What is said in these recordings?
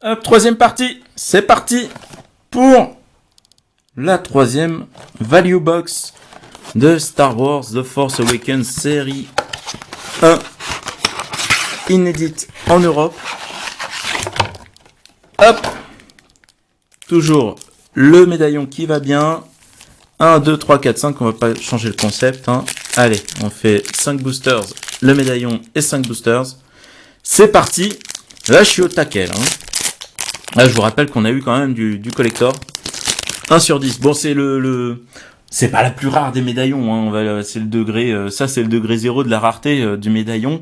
Hop, troisième partie, c'est parti pour la troisième Value Box de Star Wars The Force Awakens série 1 inédite en Europe. Hop, toujours le médaillon qui va bien. 1, 2, 3, 4, 5, on va pas changer le concept. Hein. Allez, on fait 5 boosters, le médaillon et 5 boosters. C'est parti. Là, je suis au taquet. Hein. Là, je vous rappelle qu'on a eu quand même du collector. 1 sur 10. Bon, c'est c'est pas la plus rare des médaillons. Hein. C'est le degré, ça c'est le degré 0 de la rareté du médaillon.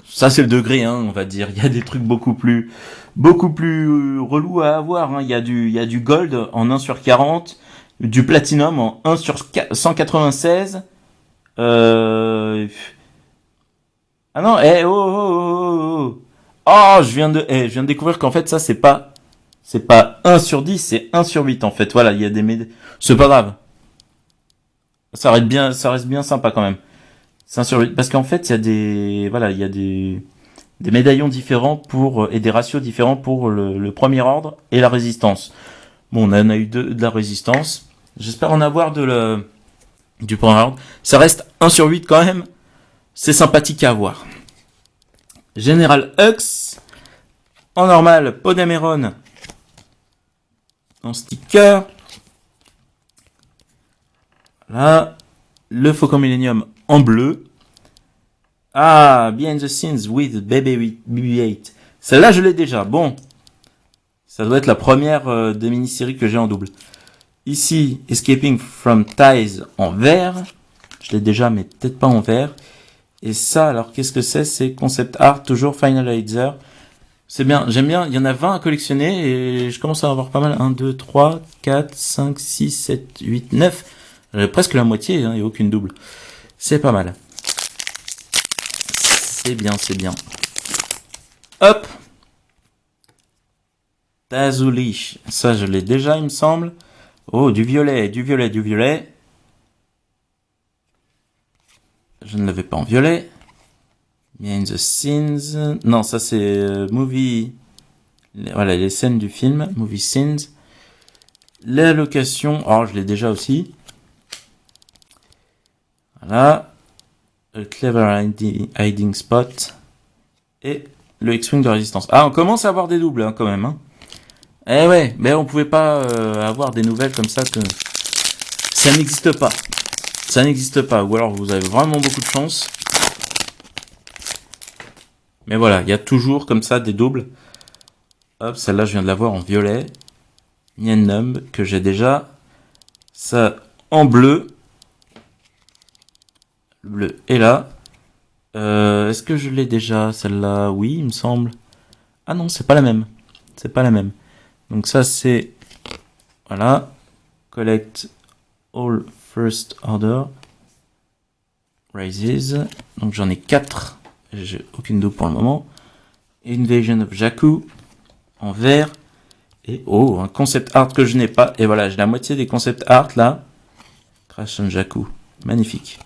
Ça c'est le degré 1, on va dire. Il y a des trucs beaucoup plus relous à avoir. Hein. Il y a du gold en 1 sur 40. Du platinum en 1 sur 196. Ah non, oh, je viens de découvrir qu'en fait ça c'est pas 1 sur 10, c'est 1 sur 8 en fait. Voilà, il y a des c'est pas grave. Ça reste bien sympa quand même. C'est 1 sur 8 parce qu'en fait, il y a des médaillons différents et des ratios différents pour le premier ordre et la résistance. Bon, on en a eu de la résistance. J'espère en avoir du premier ordre. Ça reste 1 sur 8 quand même. C'est sympathique à avoir. General Hux. En normal, Podameron. En sticker. Voilà. Le Faucon Millennium en bleu. Ah, Behind the Scenes with BB-8. Celle-là, je l'ai déjà. Bon. Ça doit être la première des mini-séries que j'ai en double. Ici, Escaping from Ties en vert. Je l'ai déjà, mais peut-être pas en vert. Et ça, alors, qu'est-ce que c'est? C'est Concept Art, toujours Finalizer. C'est bien, j'aime bien. Il y en a 20 à collectionner et je commence à en avoir pas mal. 1, 2, 3, 4, 5, 6, 7, 8, 9. Presque la moitié, hein, il n'y a aucune double. C'est pas mal. C'est bien, c'est bien. Hop. Tazulish. Ça, je l'ai déjà, il me semble. Oh, du violet, du violet, du violet. Je ne l'avais pas en violet. Behind the scenes. Non, ça c'est movie. Voilà, les scènes du film. Movie scenes. La location. Oh, je l'ai déjà aussi. Voilà. Le clever hiding spot. Et le X-Wing de résistance. Ah, on commence à avoir des doubles hein, quand même. Hein. Eh ouais, mais on pouvait pas avoir des nouvelles comme ça que ça n'existe pas. Ça n'existe pas. Ou alors vous avez vraiment beaucoup de chance. Mais voilà, il y a toujours comme ça des doubles. Hop, celle-là je viens de l'avoir en violet. Niennum que j'ai déjà. Ça en bleu. Le bleu est là. Est-ce que je l'ai déjà celle-là? Oui, il me semble. Ah non, c'est pas la même. C'est pas la même. Donc ça c'est... Voilà. Collect all first order. Raises. Donc j'en ai 4. J'ai aucune double pour le moment. Invasion of Jakku. En vert. Et oh, un concept art que je n'ai pas. Et voilà, j'ai la moitié des concept art là. Crash on Jakku. Magnifique.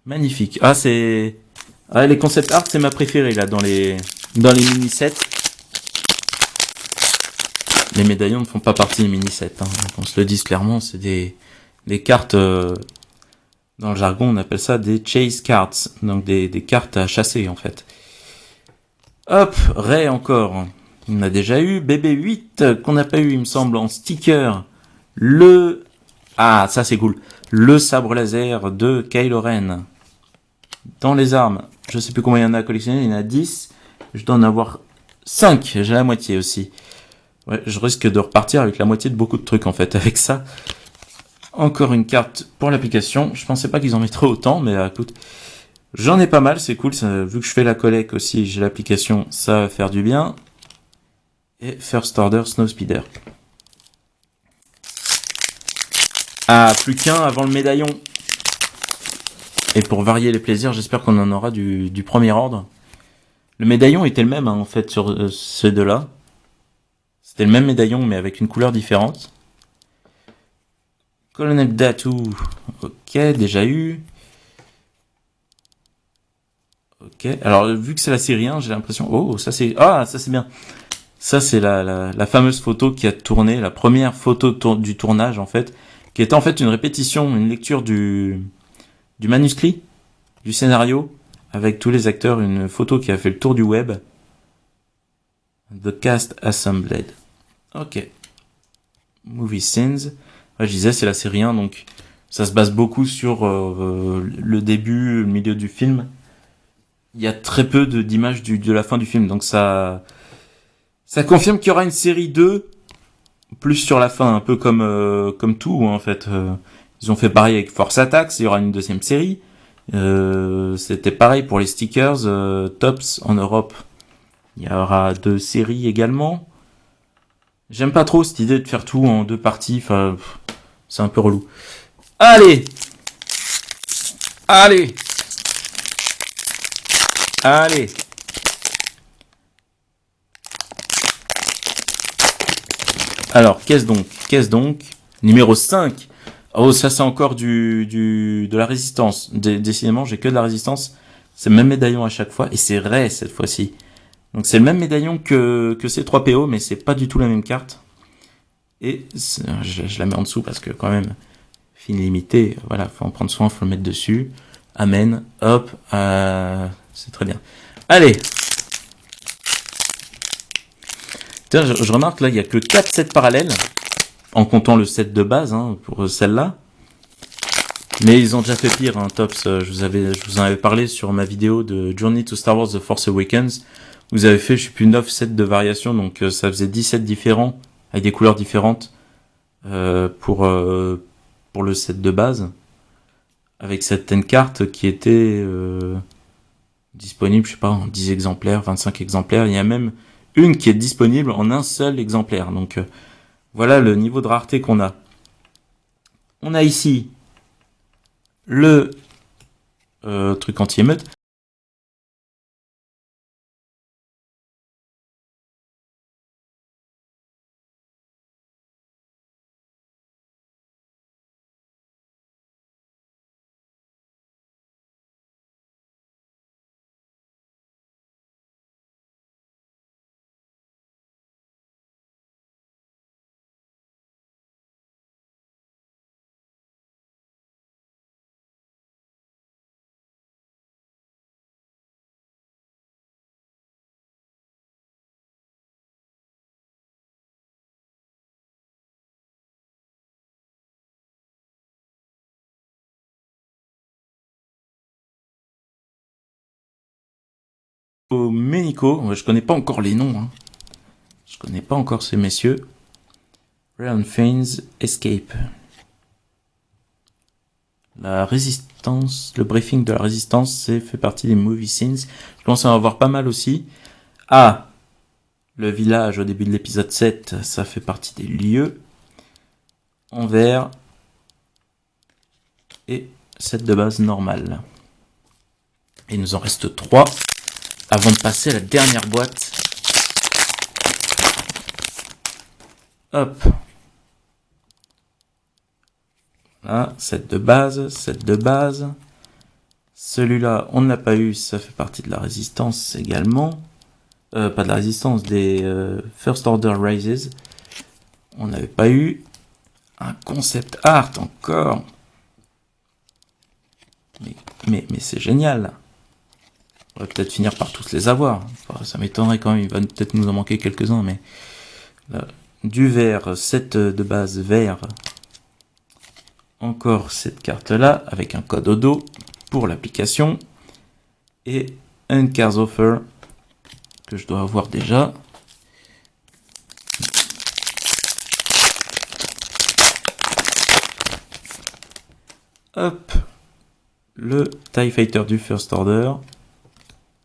Magnifique. Ah, c'est... Ah, les concept art, c'est ma préférée là dans les mini-sets. Les médaillons ne font pas partie des mini-sets. Hein. On se le dise clairement, c'est des cartes... dans le jargon, on appelle ça des chase cards. Donc des cartes à chasser en fait. Hop, Ray encore. On a déjà eu. BB-8 qu'on n'a pas eu, il me semble, en sticker. Ah, ça c'est cool. Le sabre laser de Kylo Ren. Dans les armes, je sais plus combien il y en a à collectionner, il y en a 10. Je dois en avoir 5, j'ai la moitié aussi. Ouais, je risque de repartir avec la moitié de beaucoup de trucs en fait avec ça. Encore une carte pour l'application. Je pensais pas qu'ils en mettraient autant, mais écoute, j'en ai pas mal, c'est cool. Ça, vu que je fais la collecte aussi, j'ai l'application, ça va faire du bien. Et First Order Snowspeeder. Ah, plus qu'un avant le médaillon. Et pour varier les plaisirs, j'espère qu'on en aura du premier ordre. Le médaillon était le même hein, en fait sur ces deux-là. C'était le même médaillon mais avec une couleur différente. Colonel Datu, ok, déjà eu. Ok, alors vu que c'est la série 1, j'ai l'impression... Oh, ça c'est bien. Ça, c'est la fameuse photo qui a tourné, la première photo du tournage, en fait, qui était en fait une répétition, une lecture du manuscrit, du scénario, avec tous les acteurs, une photo qui a fait le tour du web. The Cast Assembled. Ok. Movie Scenes. Ouais, je disais, c'est la série 1, donc ça se base beaucoup sur le début, le milieu du film. Il y a très peu d'images de la fin du film, donc ça confirme qu'il y aura une série 2, plus sur la fin, un peu comme tout, en fait. Ils ont fait pareil avec Force Attacks, il y aura une deuxième série. C'était pareil pour les stickers, Tops en Europe. Il y aura 2 séries également. J'aime pas trop cette idée de faire tout en 2 parties, enfin, c'est un peu relou. Allez! Allez! Allez! Alors, qu'est-ce donc? Numéro 5. Oh, ça c'est encore de la résistance. Décidément, j'ai que de la résistance. C'est le même médaillon à chaque fois, et c'est vrai cette fois-ci. Donc c'est le même médaillon que C3PO, mais c'est pas du tout la même carte. Et je la mets en dessous parce que quand même, film limité, voilà, faut en prendre soin, faut le mettre dessus. Amen, hop, c'est très bien. Allez. Tiens, je remarque là, il y a que 4 sets parallèles, en comptant le set de base, hein, pour celle-là. Mais ils ont déjà fait pire, hein, Tops. Je vous en avais parlé sur ma vidéo de Journey to Star Wars The Force Awakens. Vous avez fait, je sais plus, 9 sets de variations, donc ça faisait 10 sets différents, avec des couleurs différentes, pour le set de base, avec certaines cartes qui étaient disponibles, je sais pas, en 10 exemplaires, 25 exemplaires. Il y a même une qui est disponible en un seul exemplaire. Donc voilà le niveau de rareté qu'on a. On a ici le truc anti-émeute. Au Ménico, je connais pas encore les noms, hein. Je connais pas encore ces messieurs. Realm Fanes Escape. La résistance, le briefing de la résistance, c'est fait partie des movie scenes. Je pense en avoir pas mal aussi. Ah, le village au début de l'épisode 7, ça fait partie des lieux. En vert. Et set de base normale. Et il nous en reste 3 avant de passer à la dernière boîte. Hop. Là, set de base, set de base. Celui-là, on ne l'a pas eu, ça fait partie de la résistance également. Pas de la résistance, des First Order Rises. On n'avait pas eu. Un concept art encore. Mais c'est génial. On va peut-être finir par tous les avoir. Enfin, ça m'étonnerait quand même, il va peut-être nous en manquer quelques-uns, mais... Là, du vert, set de base vert. Encore cette carte-là, avec un code au dos pour l'application. Et un Cars Offer, que je dois avoir déjà. Hop. Le TIE Fighter du First Order.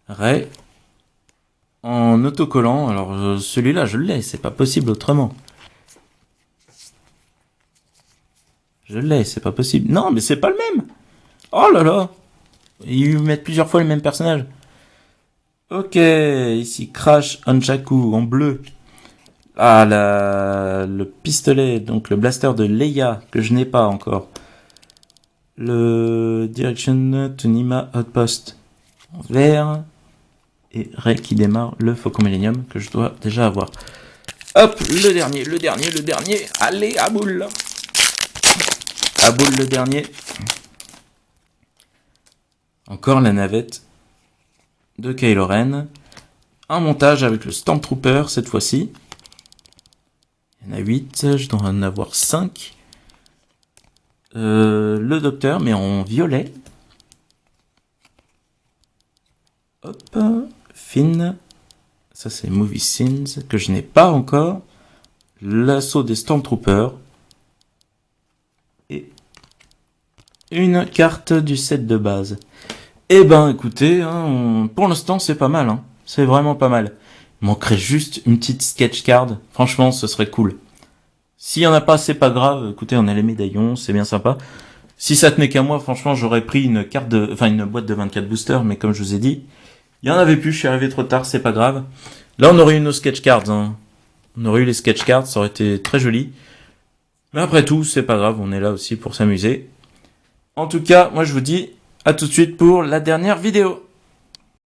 Ray. En autocollant. Alors celui-là, je l'ai. C'est pas possible autrement. Je l'ai. C'est pas possible. Non, mais c'est pas le même. Oh là là. Ils mettent plusieurs fois les mêmes personnages. Ok. Ici, Crash Anchaku en bleu. Ah, le pistolet. Donc le blaster de Leia. Que je n'ai pas encore. Le Direction to Nima Outpost en vert. et Ray qui démarre le Faucon Millenium que je dois déjà avoir. Hop, le dernier. Allez, à boule. À boule le dernier. Encore la navette de Kylo Ren. Un montage avec le Stormtrooper cette fois-ci. Il y en a 8, je dois en avoir 5. Le docteur, mais en violet. Hop, Finn. Ça c'est Movie Scenes, que je n'ai pas encore. L'assaut des Stormtroopers. Et une carte du set de base. Eh ben écoutez, hein, pour l'instant c'est pas mal. Hein. C'est vraiment pas mal. Il manquerait juste une petite sketch card. Franchement, ce serait cool. S'il y en a pas, c'est pas grave. Écoutez, on a les médaillons, c'est bien sympa. Si ça tenait qu'à moi, franchement, j'aurais pris une boîte de 24 boosters, mais comme je vous ai dit, il y en avait plus, je suis arrivé trop tard, c'est pas grave. Là, on aurait eu nos sketch cards, hein. On aurait eu les sketch cards, ça aurait été très joli. Mais après tout, c'est pas grave, on est là aussi pour s'amuser. En tout cas, moi je vous dis à tout de suite pour la dernière vidéo.